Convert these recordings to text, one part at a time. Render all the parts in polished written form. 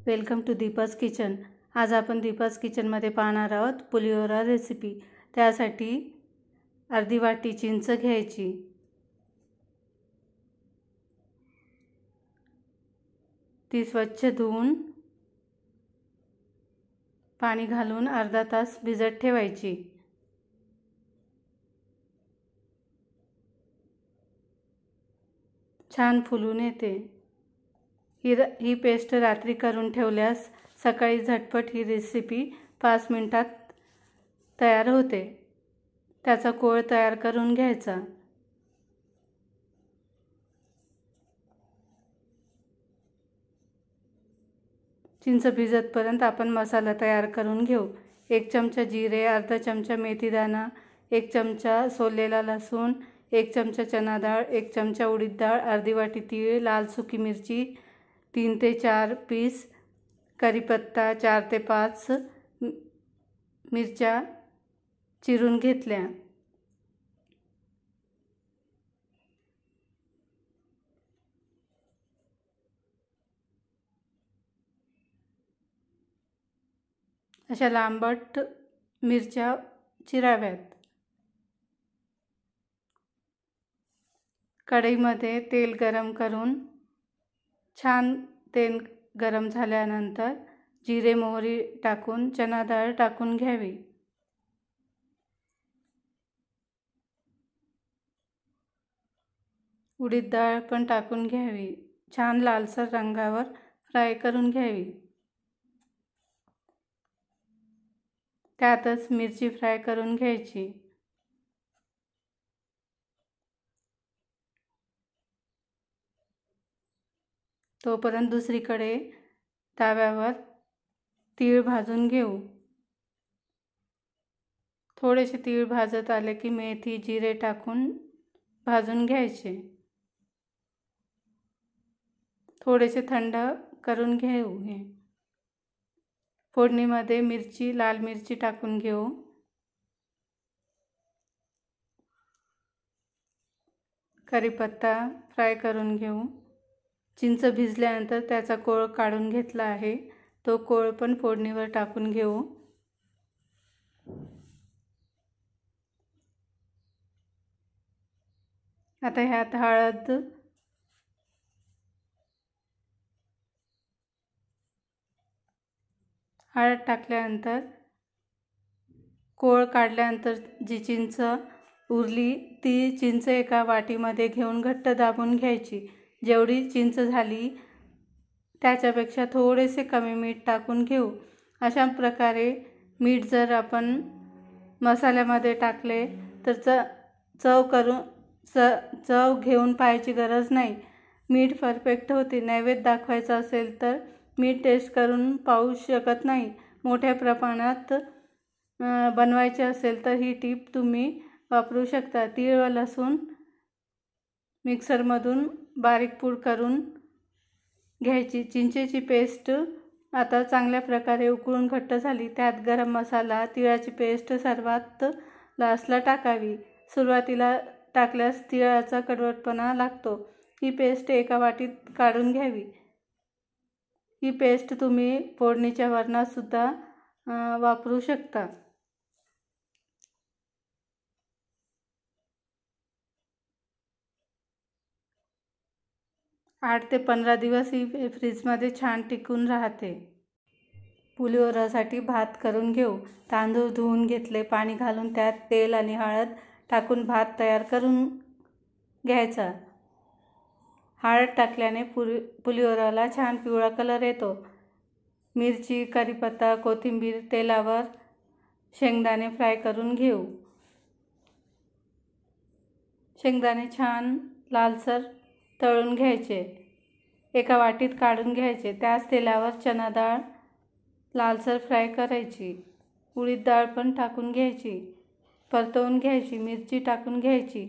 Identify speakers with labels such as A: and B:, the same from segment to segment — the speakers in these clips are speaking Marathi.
A: Welcome to Deepa's kitchen. आज आपण दीपाज किचनमध्ये पाहणार आहोत पुलिहोरा रेसिपी। त्यासाठी अर्धी वाटी चिंच घ्यायची, ती स्वच्छ धुवून पाणी घालून अर्धा तास भिजत ठेवायची। छान फुलून येते। ही पेस्ट रात्री करून ठेवल्यास सकाळी झटपट ही रेसिपी 5 मिनिटात तयार होते। त्याचा कोळ तयार करून घ्यायचा। चिंच भिजतपर्यंत आपण मसाला तयार करून घेऊ। 1 चमचा जिरे, अर्धा चमचा मेथी दाणा, 1 चमचा सोललेला लसूण, 1 चमचा चना डाळ, 1 चमचा उडीद डाळ, अर्धी वाटी तीळ, लाल सुकी मिरची 3 ते 4 पीस, कढीपत्ता 4 ते 5 मिरच्या चिरून घेतल्या। अशा लांबट मिरच्या चिराव्यात। कढईमध्ये तेल गरम करून छान तेल गरम झाल्यानंतर जिरे मोहरी टाकून चना डाळ टाकून घ्यावी। उडीद डाळ पण टाकून घ्यावी। छान लालसर रंगावर फ्राय करून घ्यावी। त्यातच मिरची फ्राय करून घ्यायची। तोपर्यंत दुसरीकडे तव्यावर तीळ भाजून घेऊ। थोडेसे तीळ भाजत आले की मेथी जिरे टाकून भाजून घ्यायचे। थोडेसे थंड करून घेऊ। फोडणीमध्ये लाल मिरची टाकून घेऊ। कढीपत्ता फ्राय करून घेऊ। चिंच भिजल्यानंतर त्याचा कोळ काढून घेतला आहे, तो कोळ पण फोडणीवर टाकून घेऊ। आता ह्यात हळद, टाकल्यानंतर कोळ काढल्यानंतर जी चिंच उरली ती चिंच एका वाटीमध्ये घेऊन घट्ट दाबून घ्यायची। जेवढी चिंच झाली त्याच्यापेक्षा थोडेसे कमी मीठ टाकून घेऊ। अशा प्रकारे मीठ जर आपण मसाल्यामध्ये टाकले तर चव घेऊन पाहायची गरज नाही। मीठ परफेक्ट होते। नैवेद्य दाखवायचा असेल तर मीठ टेस्ट करून पाहू शकत नाही। मोठ्या प्रमाणात बनवायचे असेल तर ही टीप तुम्ही वापरू शकता। तीळ व लसूण मिक्सरमधून बारीक पूड करून घ्यायची। चिंचेची पेस्ट आता चांगल्या प्रकारे उकळून घट्ट झाली। त्यात गरम मसाला, तिळाची पेस्ट सर्वात लास्टला टाकावी। सुरुवातीला टाकल्यास तिळाचा कडवटपणा लागतो। ही पेस्ट एका वाटीत काढून घ्यावी। ही पेस्ट तुम्ही फोडणीच्या वरणात सुद्धा वापरू शकता। 8 ते 15 दिवस ही फ्रीजमध्ये छान टिकून राहते। पुलिहोरासाठी भात करून घेऊ। तांदूळ धुवून घेतले, पाणी घालून त्यात तेल आणि हळद टाकून भात तयार करून घ्यायचा। हळद टाकल्याने पुलिहोराला छान पिवळा कलर येतो। मिरची, कढीपत्ता, कोथिंबीर तेलावर शेंगदाणे फ्राय करून घेऊ। शेंगदाणे छान लालसर तळून घ्यायचे। एका वाटीत काढून घ्यायचे। त्याच तेलावर चना डाळ लालसर फ्राय करायची। उडीद डाळ पण टाकून घ्यायची, परतवून घ्यायची। मिरची टाकून घ्यायची।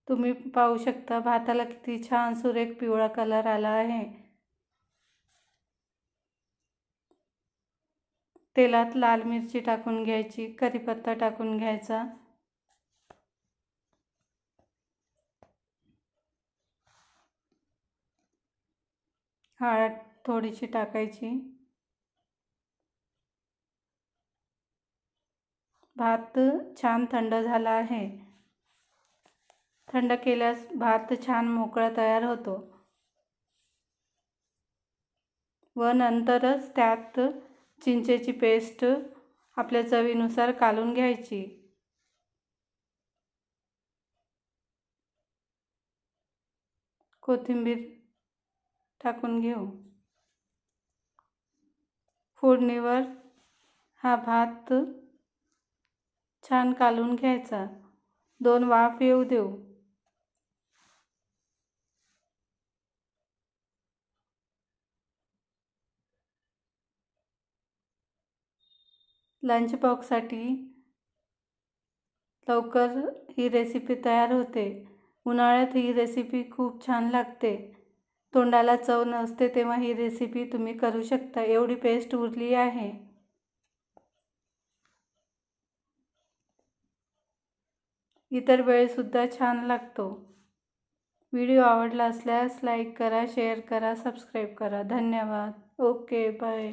A: तुम्ही पाहू शकता भाताला किती छान सुरेख पिवळा कलर आला आहे। तेलात लाल मिरची टाकून घ्यायची, कढीपत्ता टाकून घ्यायचा, हळद थोडीशी टाकायची। भात छान थंड झाला आहे। थंड केल्यास भात छान मोकळा तयार होतो व नंतरच त्यात चिंचेची पेस्ट आपल्या चवीनुसार कालून घ्यायची। कोथिंबीर टाकून घेऊ। फोडणीवर हा भात छान कालून घ्यायचा, 2 वाफ येऊ देऊ। लंच बॉक्ससाठी लवकर ही रेसिपी तयार होते। उन्हाळ्यात ही रेसिपी खूप छान लागते। तोंडाला चव नसते तेव्हा ही रेसिपी तुम्ही करू शकता। एवढी पेस्ट उरली आहे। इतर वेळेसुद्धा छान लागतो। व्हिडिओ आवडला असल्यास लाईक करा, शेअर करा, सबस्क्राईब करा। धन्यवाद। Okay, bye.